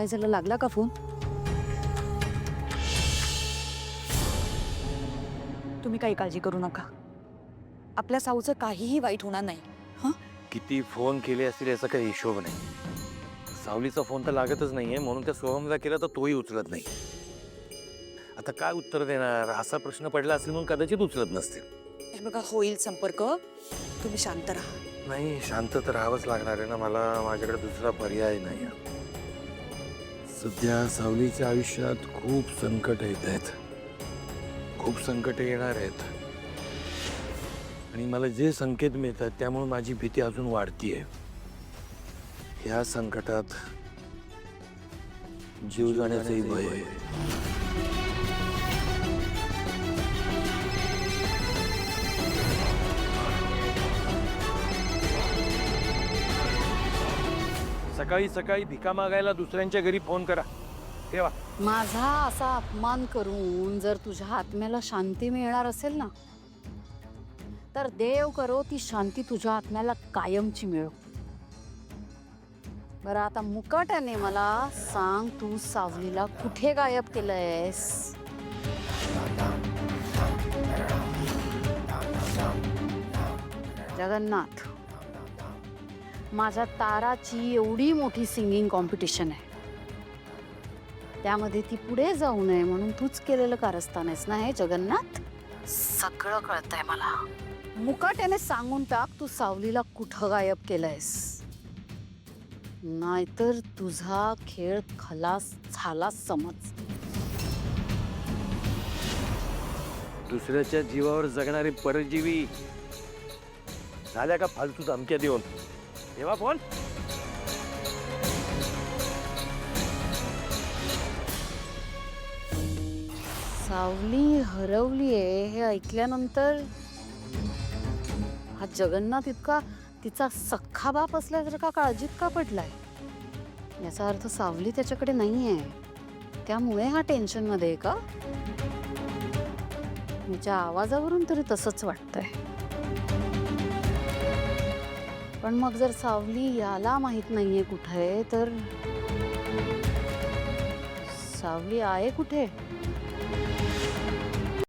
काय झालं, लागला का फोन? तुम्ही काही काळजी करू नका, आपल्या साऊचं काहीही वाईट होणार नाही. हं? किती फोन केले असतील याचा काही हिशोब नाही. सावलीचा फोन तर लागतच नाहीये, म्हणून त्या सोहमला केला तर तोही उचलत नाही. आता काय उत्तर देणार असा प्रश्न पडला असेल म्हणून कदाचित उचलत नसतील. हे बघा, होईल संपर्क, तुम्ही शांत राहा. नाही, शांत तर राहावंच लागणार आहे ना मला. माझ्याकडे दुसरा पर्याय नाही. सध्या सावलीच्या आयुष्यात खूप संकट येत आहेत, खूप संकट येणार आहेत. आणि मला जे संकेत मिळतात त्यामुळे माझी भीती अजून वाढतीये. या संकटात जीव जाण्याचंही भय आहे. सकाळी सकाळी भिका मागायला दुसऱ्यांच्या घरी फोन करा ठेवा. माझा असा अपमान करून जर तुझ्या आत्म्याला शांती मिळणार असेल ना, तर देव करो ती शांती तुझ्या आत्म्याला कायमची मिळो. बरं, आता मुकाट्याने मला सांग, तू सावलीला कुठे गायब केलंयस? जगन्नाथ, माझ्या ताराची एवढी मोठी सिंगिंग कॉम्पिटिशन आहे, त्यामध्ये ती पुढे जाऊ नये म्हणून तूच केलेलं कारस्थान आहेस ना हे जगन्नाथ? सगळं कळतंय मला. मुकाट्याने सांगून टाक, तू सावलीला कुठं गायब केलंयस, नाहीतर तुझा खेळ खलास झाला समज. दुसऱ्याच्या जीवावर जगणारे परजीवी झाल्या का फालतू धमक्या देऊन? ठेवा फोन. सावली हरवलीये हे ऐकल्यानंतर हा जगन्नाथ इतका तिचा सख्खा बाप असल्यासारखा काळजीत का पडलाय? याचा अर्थ सावली त्याच्याकडे नाहीये, त्यामुळे हा टेन्शन मध्ये आहे का? तिच्या आवाजावरून तरी तसंच वाटतंय. पण मग जर सावली याला माहित नाहीये कुठे, तर सावली आहे कुठे?